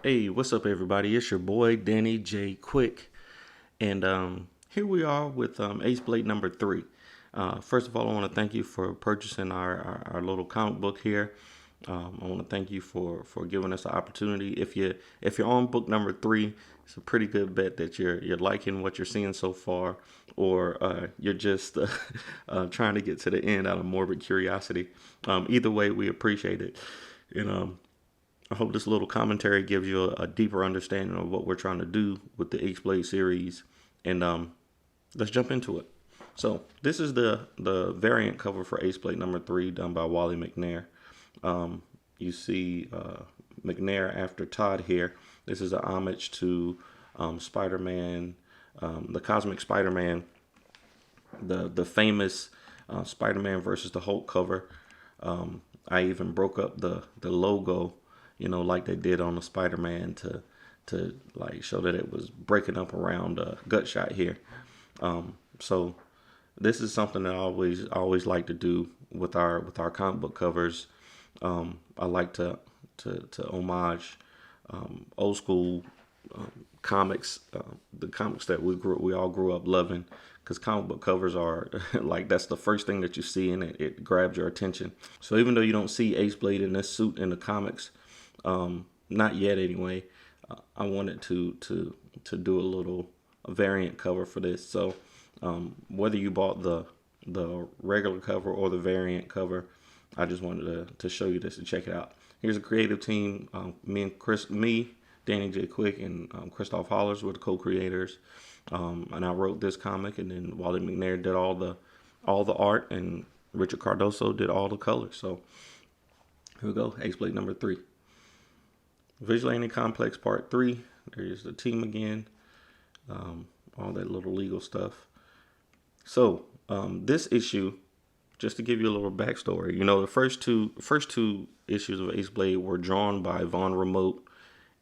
Hey, what's up, everybody? It's your boy Danny J. Quick, and here we are with Aceblade number 3. First of all, I want to thank you for purchasing our little comic book here. I want to thank you for giving us the opportunity. If you're on book number 3, it's a pretty good bet that you're liking what you're seeing so far, or you're just trying to get to the end out of morbid curiosity. Either way, we appreciate it. And I hope this little commentary gives you a deeper understanding of what we're trying to do with the Aceblade series. And let's jump into it. So this is the variant cover for Aceblade number 3, done by Wally McNair. You see McNair after Todd here. This is a homage to Spider-Man, the Cosmic Spider-Man, the famous Spider-Man versus the Hulk cover. I even broke up the logo, like they did on the Spider-Man to like show that it was breaking up around Gutshot here. So this is something that I always like to do with our comic book covers. I like to homage old school comics, the comics that we all grew up loving, because comic book covers are like that's the first thing that you see and it grabs your attention. So even though you don't see Aceblade in this suit in the comics, not yet anyway, I wanted to do a variant cover for this. So whether you bought the regular cover or the variant cover, I just wanted to show you this and check it out. Here's a creative team. Me, Danny J. Quick, and Christoph Hollers were the co-creators. And I wrote this comic, and then Wally McNair did all the art, and Richard Cardoso did all the colors. So here we go, Aceblade number 3. Vigilante Complex Part 3. There's the team again. All that little legal stuff. So this issue, just to give you a little backstory, the first two issues of Aceblade were drawn by Von Remote,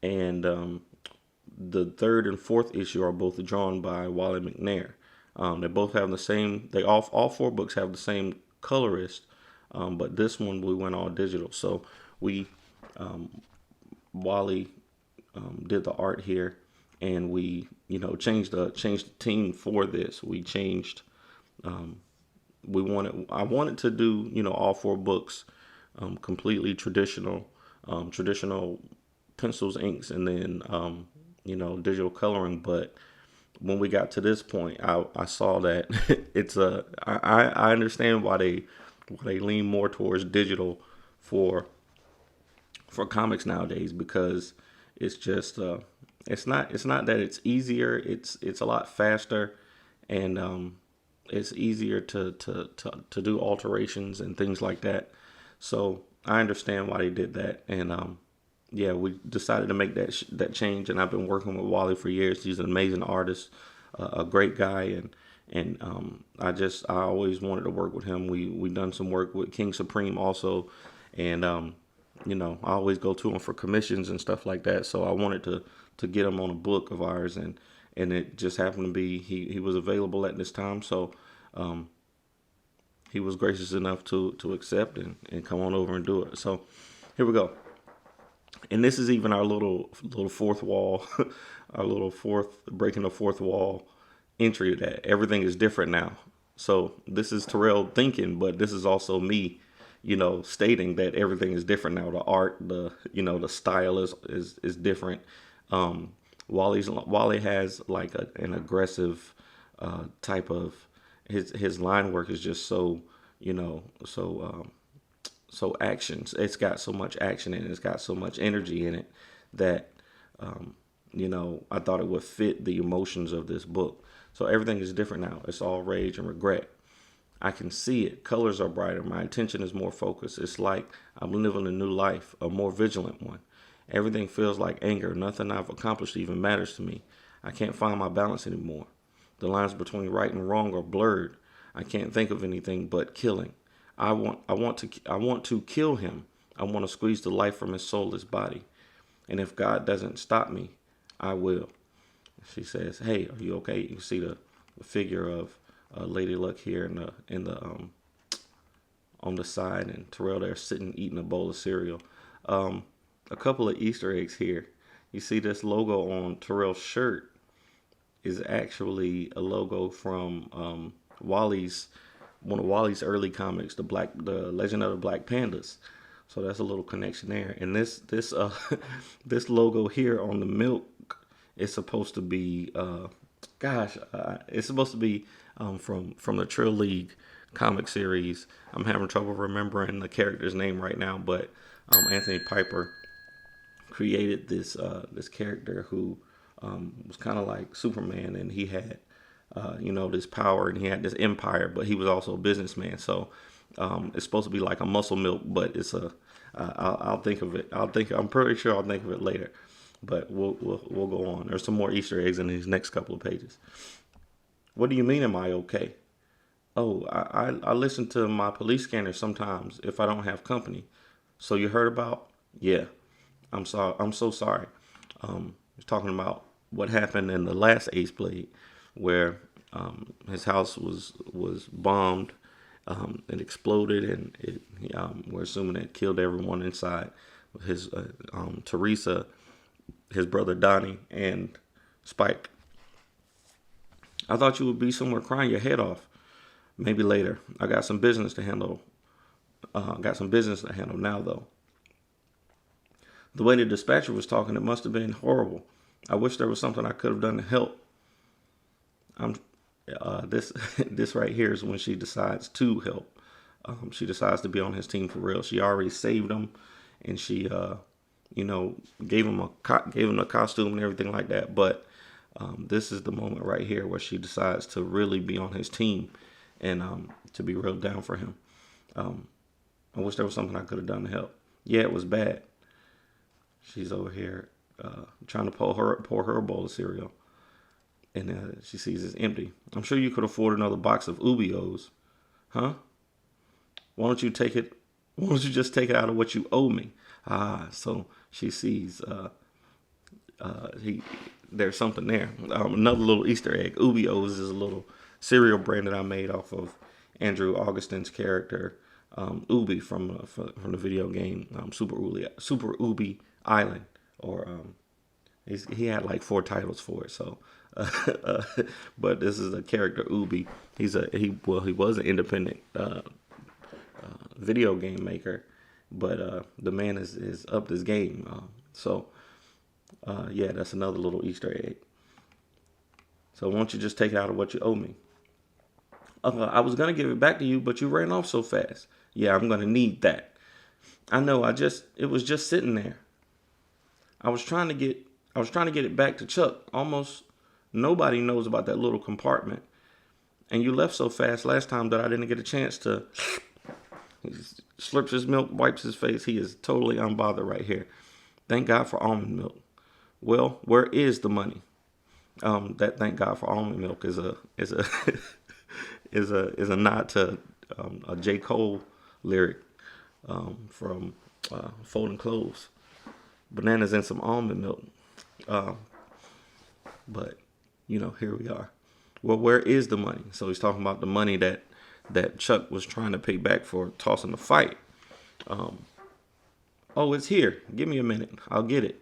and the third and fourth issue are both drawn by Wally McNair. They both have the same. They all 4 books have the same colorist, but this one we went all digital. So we Wally did the art here, and we changed the team for this. We changed. I wanted to do all 4 books completely traditional pencils, inks, and then digital coloring. But when we got to this point, I saw that I understand why they lean more towards digital for comics nowadays, because it's just it's not that it's easier, it's a lot faster, and it's easier to do alterations and things like that. So I understand why they did that, and yeah, we decided to make that change. And I've been working with Wally for years. He's an amazing artist, a great guy, and I always wanted to work with him. We done some work with King Supreme also, and I always go to him for commissions and stuff like that. So I wanted to get him on a book of ours, and it just happened to be he was available at this time. So he was gracious enough to accept and come on over and do it. So here we go. And this is even our little fourth wall, our little breaking the fourth wall entry, that everything is different now. So this is Terrell thinking, but this is also me, stating that everything is different now. The art, the style is different. Wally has like an aggressive type of his line work is just so so actions. It's got so much action in it. It's got so much energy in it that I thought it would fit the emotions of this book. So everything is different now. It's all rage and regret. I can see it. Colors are brighter. My attention is more focused. It's like I'm living a new life, a more vigilant one. Everything feels like anger. Nothing I've accomplished even matters to me. I can't find my balance anymore. The lines between right and wrong are blurred. I can't think of anything but killing. I want to kill him. I want to squeeze the life from his soulless body. And if God doesn't stop me, I will. She says, "Hey, are you okay?" You can see the figure of Lady Luck here in the on the side, and Terrell there sitting eating a bowl of cereal. A couple of Easter eggs here. You see this logo on Terrell's shirt is actually a logo from Wally's one of Wally's early comics, the Legend of the Black Pandas. So that's a little connection there. And this this logo here on the milk is supposed to be it's supposed to be from the Trill League comic series. I'm having trouble remembering the character's name right now, but Anthony Piper created this character who was kind of like Superman, and he had this power, and he had this empire, but he was also a businessman. So it's supposed to be like a muscle milk, but it's a I'll think of it. I'm pretty sure I'll think of it later. But we'll go on. There's some more Easter eggs in these next couple of pages. What do you mean, am I okay? Oh, I listen to my police scanner sometimes if I don't have company. So you heard about? Yeah. I'm sorry. I'm so sorry. He's talking about what happened in the last Aceblade, where his house was bombed. It exploded, and we're assuming it killed everyone inside. His Teresa, his brother Donnie, and Spike. I thought you would be somewhere crying your head off. Maybe later. I got some business to handle. Now, though. The way the dispatcher was talking, it must have been horrible. I wish there was something I could have done to help. This right here is when she decides to help. She decides to be on his team for real. She already saved him, and she gave him a costume and everything like that. But this is the moment right here where she decides to really be on his team and to be real down for him. I wish there was something I could have done to help. Yeah, it was bad. She's over here trying to pour her a bowl of cereal, and she sees it's empty. I'm sure you could afford another box of Ubios, huh? Why don't you just take it out of what you owe me? So she sees there's something there. Another little Easter egg. Ubios is a little cereal brand that I made off of Andrew Augustin's character Ubi from the video game Super Ubi Island, or he had like 4 titles for it. So, but this is a character Ubi. He was an independent video game maker, but the man is upped his game. Yeah, that's another little Easter egg. So why don't you just take it out of what you owe me? I was gonna give it back to you, but you ran off so fast. Yeah, I'm gonna need that. I know. It was just sitting there. I was trying to get it back to Chuck. Almost nobody knows about that little compartment. And you left so fast last time that I didn't get a chance to. He slurps his milk, wipes his face. He is totally unbothered right here. Thank God for almond milk. Well, where is the money? That thank God for almond milk is a is a nod to a J. Cole lyric from Folding Clothes. Bananas and some almond milk. But here we are. Well, where is the money? So he's talking about the money that Chuck was trying to pay back for tossing the fight. Oh, it's here. Give me a minute. I'll get it.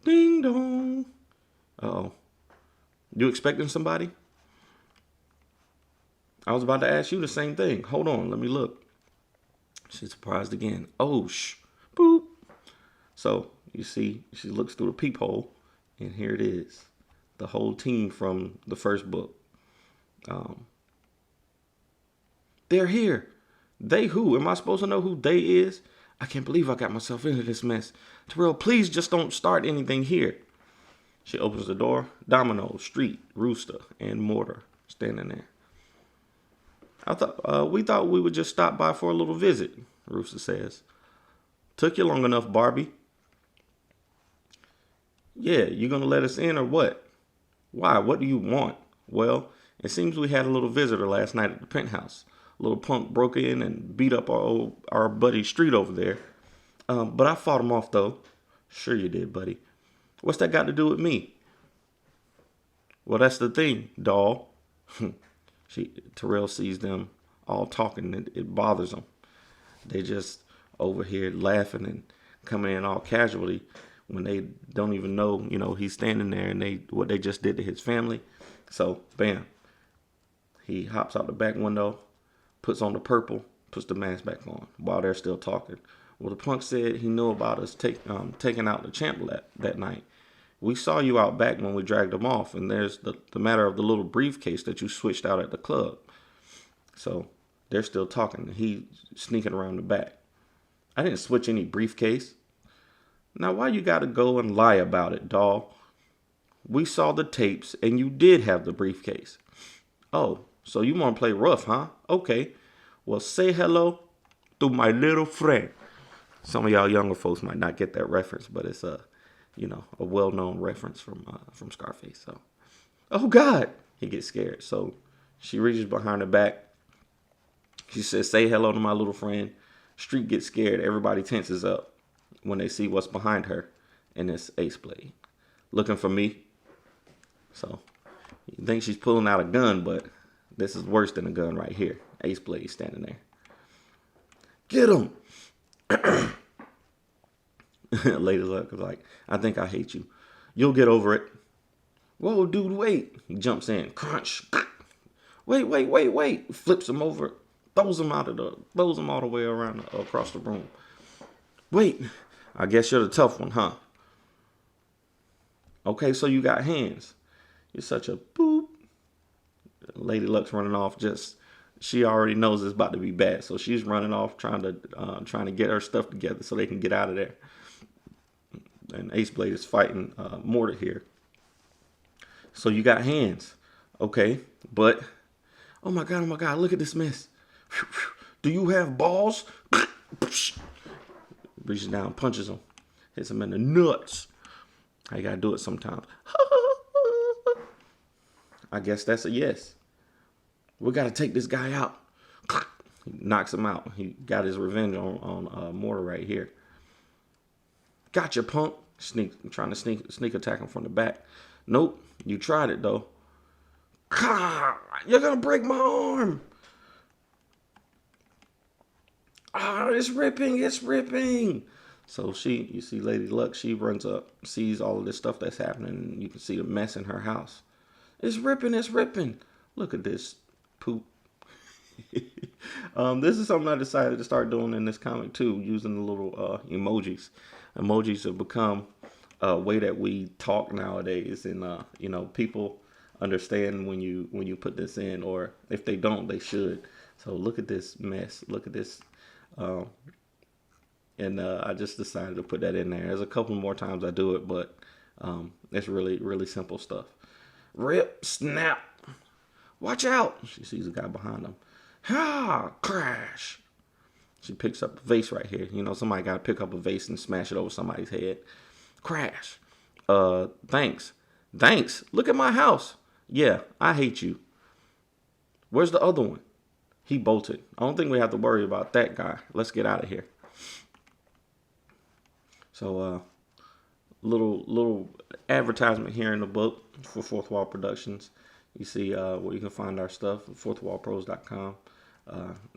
Ding dong. Uh-oh. You expecting somebody? I was about to ask you the same thing. Hold on. Let me look. She's surprised again. Oh, boop. So you see, she looks through the peephole, and here it is. The whole team from the first book. They're here. They who? Am I supposed to know who they is? I can't believe I got myself into this mess. Terrell, please just don't start anything here. She opens the door. Domino, Street, Rooster, and Mortar standing there. We thought we would just stop by for a little visit, Rooster says. Took you long enough, Barbie. Yeah, you gonna let us in or what? Why? What do you want? Well, it seems we had a little visitor last night at the penthouse. A little punk broke in and beat up our buddy Street over there. But I fought him off, though. Sure you did, buddy. What's that got to do with me? Well, that's the thing, doll. Terrell sees them all talking, and it bothers them. They just over here laughing and coming in all casually when they don't even know, he's standing there and what they just did to his family. So, bam, he hops out the back window, puts on the purple, puts the mask back on while they're still talking. Well, the punk said he knew about us taking out the champ that night. We saw you out back when we dragged him off, and there's the matter of the little briefcase that you switched out at the club. So they're still talking. He's sneaking around the back. I didn't switch any briefcase. Now, why you gotta go and lie about it, doll? We saw the tapes, and you did have the briefcase. Oh, so you want to play rough, huh? Okay. Well, say hello to my little friend. Some of y'all younger folks might not get that reference, but it's a well-known reference from Scarface. So, oh God, he gets scared. So she reaches behind her back. She says, "Say hello to my little friend." Street gets scared. Everybody tenses up when they see what's behind her, and it's Aceblade looking for me. So you think she's pulling out a gun, but this is worse than a gun right here. Aceblade standing there. Get him. Lady Luck is like, "I think I hate you. You'll get over it." "Whoa, dude, wait." He jumps in. Crunch. Wait. Flips him over. Throws him all the way around across the room. "Wait. I guess you're the tough one, huh? Okay, so you got hands. You're such a boop." Lady Luck's running off. She already knows it's about to be bad, so she's running off trying to get her stuff together so they can get out of there. And Aceblade is fighting Mortar here. "So you got hands, okay? But oh my god, look at this mess. Do you have balls?" Reaches down, punches him, hits him in the nuts. I gotta do it sometimes. I guess that's a yes. We gotta take this guy out. He knocks him out. He got his revenge on Mortar right here. "Gotcha, punk." Trying to sneak attack him from the back. "Nope, you tried it though." "You're gonna break my arm." It's ripping. So you see Lady Luck, she runs up, sees all of this stuff that's happening, and you can see the mess in her house. It's ripping. Look at this poop. This is something I decided to start doing in this comic too, using the little emojis. Emojis have become a way that we talk nowadays, and people understand when you put this in, or if they don't, they should. So look at this mess. Look at this. And I just decided to put that in there. There's a couple more times I do it, but it's really, really simple stuff. Rip, snap. Watch out. She sees a guy behind him. Crash. She picks up a vase right here. Somebody got to pick up a vase and smash it over somebody's head. Crash. Thanks. Look at my house. Yeah, I hate you. Where's the other one? He bolted. I don't think we have to worry about that guy. Let's get out of here. So, little advertisement here in the book for Fourth Wall Productions. You see where you can find our stuff, fourthwallpros.com,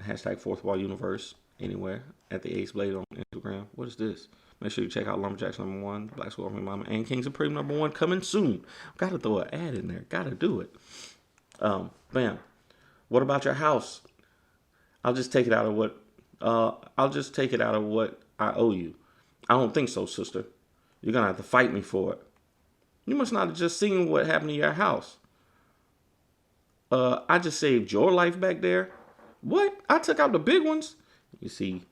hashtag Fourth Wall Universe, anywhere, at the Aceblade on Instagram. What is this? Make sure you check out Lumberjacks #1, Black Squirrel Mama, and Kings of Premium #1 coming soon. Gotta throw an ad in there. Gotta do it. Bam. What about your house? I'll just take it out of what I owe you. I don't think so, sister. You're gonna have to fight me for it. You must not have just seen what happened to your house. I just saved your life back there. What? I took out the big ones. You see,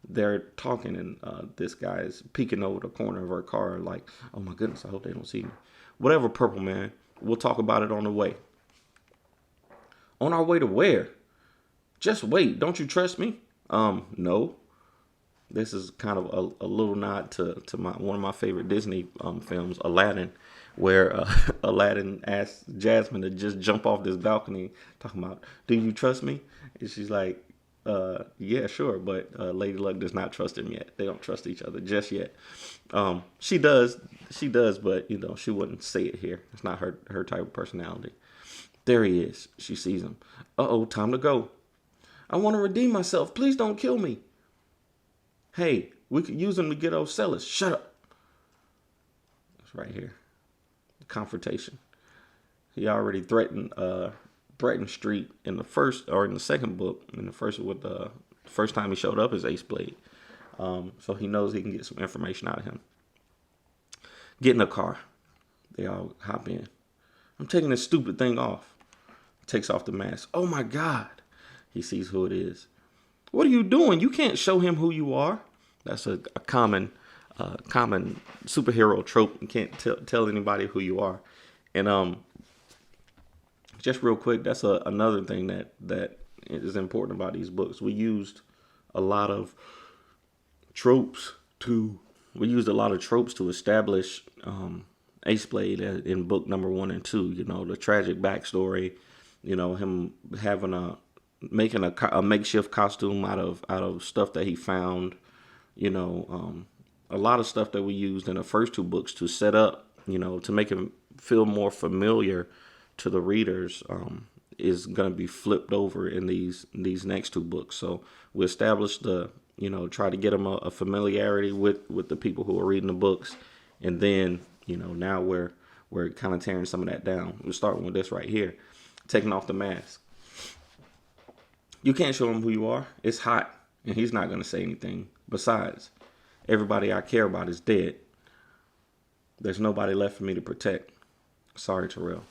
they're talking, and this guy is peeking over the corner of her car like, "Oh my goodness, I hope they don't see me." Whatever, Purple Man. We'll talk about it on the way. On our way to where? Just wait. Don't you trust me? No. This is kind of a little nod to one of my favorite Disney films, Aladdin, where Aladdin asks Jasmine to just jump off this balcony, talking about, "Do you trust me?" And she's like, "Yeah, sure," but Lady Luck does not trust him yet. They don't trust each other just yet. She does, but she wouldn't say it here. It's not her type of personality. There he is. She sees him. Uh-oh, time to go. "I want to redeem myself. Please don't kill me." "Hey, we could use him to get Ocellus." "Shut up." It's right here. Confrontation. He already threatened Street in the first or in the second book. In the first with the first time he showed up as Aceblade. So he knows he can get some information out of him. Get in the car. They all hop in. I'm taking this stupid thing off. Takes off the mask. Oh my God. He sees who it is. What are you doing? You can't show him who you are. That's a common superhero trope. You can't tell anybody who you are. And just real quick, that's another thing that is important about these books. We used a lot of tropes to establish Aceblade in book number 1 and 2. You know, the tragic backstory. You know, him making a makeshift costume out of stuff that he found. You know, a lot of stuff that we used in the first 2 books to set up. You know, to make him feel more familiar to the readers, is going to be flipped over in these next 2 books. So we established try to get them a familiarity with the people who are reading the books, and then now we're kind of tearing some of that down. We're starting with this right here, taking off the mask. You can't show him who you are. It's hot, and he's not going to say anything. Besides, everybody I care about is dead. There's nobody left for me to protect. Sorry, Terrell.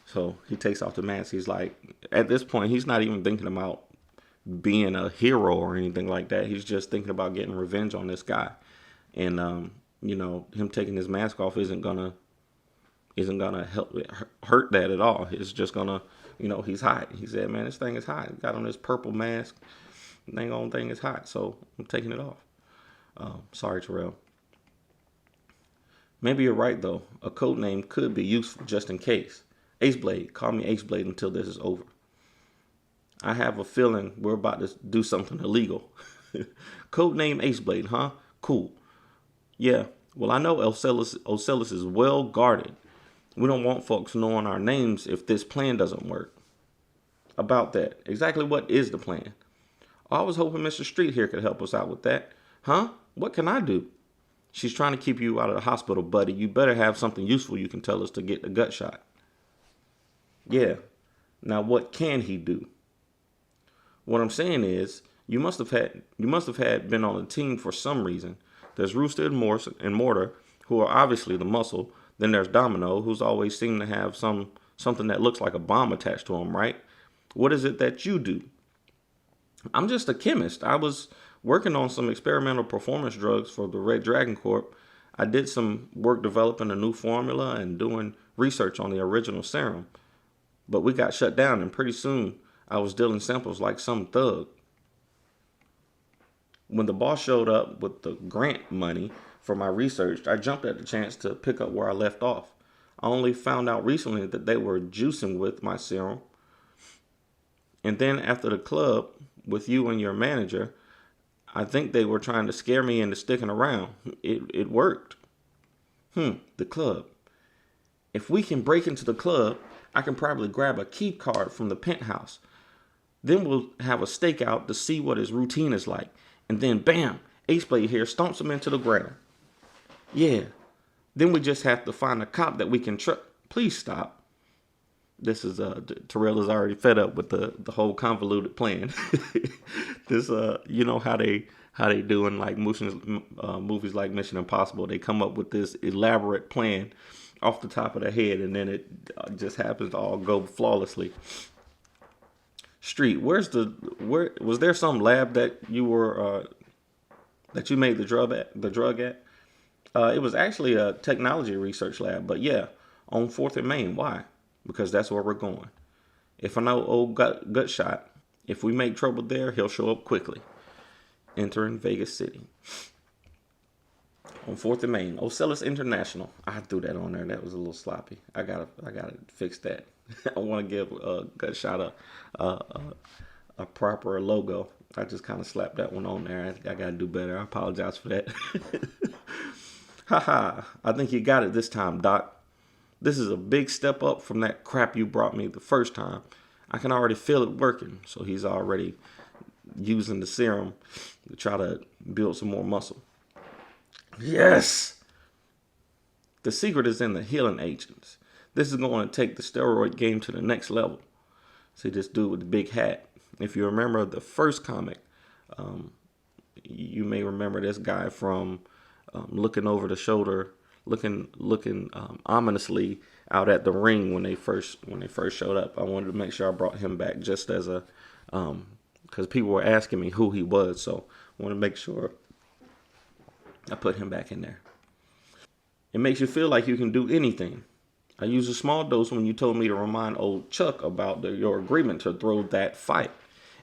So he takes off the mask. He's like, at this point, he's not even thinking about being a hero or anything like that. He's just thinking about getting revenge on this guy. And him taking his mask off isn't gonna hurt that at all. It's just gonna, he's hot. He said, man, this thing is hot. He got on this purple mask. The dang old thing is hot, so I'm taking it off. Sorry, Terrell. Maybe you're right, though. A code name could be useful just in case. Aceblade. Call me Aceblade until this is over. I have a feeling we're about to do something illegal. Code name Aceblade, huh? Cool. Yeah, well, I know Ocellus is well guarded. We don't want folks knowing our names if this plan doesn't work. About that, exactly what is the plan? I was hoping Mr. Street here could help us out with that. Huh? What can I do? She's trying to keep you out of the hospital, buddy. You better have something useful you can tell us to get the gut shot. Yeah. Now what can he do? What I'm saying is, you must have been on the team for some reason. There's Rooster and Mortar, who are obviously the muscle. Then there's Domino, who's always seemed to have something that looks like a bomb attached to him, right? What is it that you do? I'm just a chemist. I was working on some experimental performance drugs for the Red Dragon Corp. I did some work developing a new formula and doing research on the original serum. But we got shut down, and pretty soon I was dealing samples like some thug. When the boss showed up with the grant money for my research, I jumped at the chance to pick up where I left off. I only found out recently that they were juicing with my serum. And then after the club, with you and your manager, I think they were trying to scare me into sticking around. It worked. The club. If we can break into the club, I can probably grab a key card from the penthouse. Then we'll have a stakeout to see what his routine is like. And then, bam, Aceblade here stomps him into the ground. Yeah. Then we just have to find a cop that we can trust. Please stop. This is, Terrell is already fed up with the whole convoluted plan. This, you know how they do in like movies like Mission Impossible. They come up with this elaborate plan off the top of their head, and then it just happens to all go flawlessly. Street, where was there some lab that you were that you made the drug at? It was actually a technology research lab, but yeah, on 4th and Main. Why? Because that's where we're going. If I know old gut shot, if we make trouble there, he'll show up quickly. Entering Vegas City. On 4th and Main, Ocellus International. I threw that on there. That was a little sloppy. I gotta fix that. I want to give Gut Shot a proper logo. I just kind of slapped that one on there. I gotta do better. I apologize for that. Haha, I think you got it this time, Doc. This is a big step up from that crap you brought me the first time. I can already feel it working. So he's already using the serum to try to build some more muscle. Yes! The secret is in the healing agents. This is going to take the steroid game to the next level. See this dude with the big hat. If you remember the first comic, you may remember this guy from looking over the shoulder, looking ominously out at the ring when they first showed up. I wanted to make sure I brought him back just as a because people were asking me who he was, so I want to make sure I put him back in there. It makes you feel like you can do anything. I used a small dose when you told me to remind old Chuck about your agreement to throw that fight.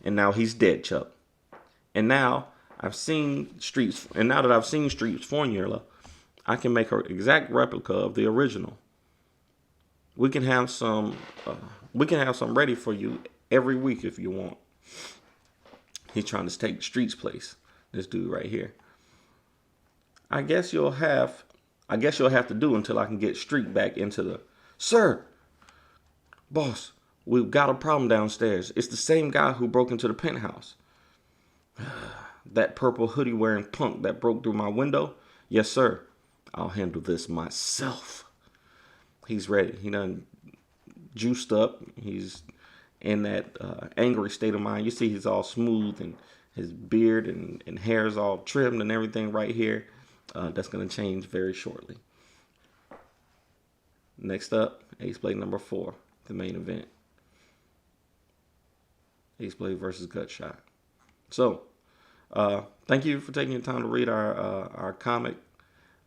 And now he's dead, Chuck. And now I've seen Streets, and now that I've seen Streets formula, I can make an exact replica of the original. We can have some ready for you every week if you want. He's trying to take Streets' place. This dude right here. I guess you'll have to do until I can get Street back into the... Sir! Boss, we've got a problem downstairs. It's the same guy who broke into the penthouse. That purple hoodie wearing punk that broke through my window? Yes, sir. I'll handle this myself. He's ready. He done juiced up. He's in that angry state of mind. You see he's all smooth and his beard and hair is all trimmed and everything right here. That's going to change very shortly. Next up, Aceblade number 4, the main event. Aceblade versus Gutshot. So, thank you for taking the time to read our comic.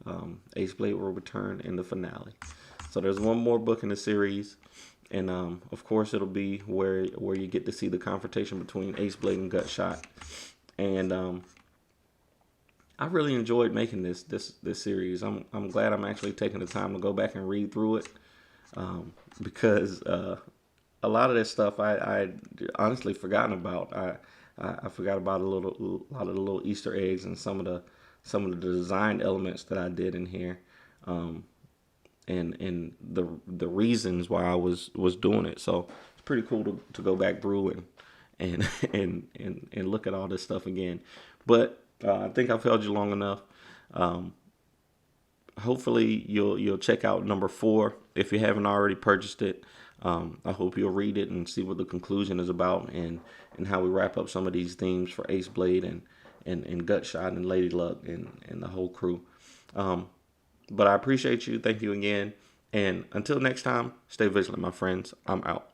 Aceblade will return in the finale. So there's one more book in the series, and of course it'll be where you get to see the confrontation between Aceblade and Gutshot. And I really enjoyed making this series. I'm glad I'm actually taking the time to go back and read through it, because a lot of this stuff I honestly forgotten about. I forgot about a lot of the little Easter eggs and some of the design elements that I did in here, and the reasons why I was doing it. So it's pretty cool to go back through and look at all this stuff again. But I think I've held you long enough. Hopefully you'll check out number 4 if you haven't already purchased it. I hope you'll read it and see what the conclusion is about and how we wrap up some of these themes for Aceblade and Gutshot and Lady Luck and the whole crew. But I appreciate you. Thank you again. And until next time, stay vigilant, my friends. I'm out.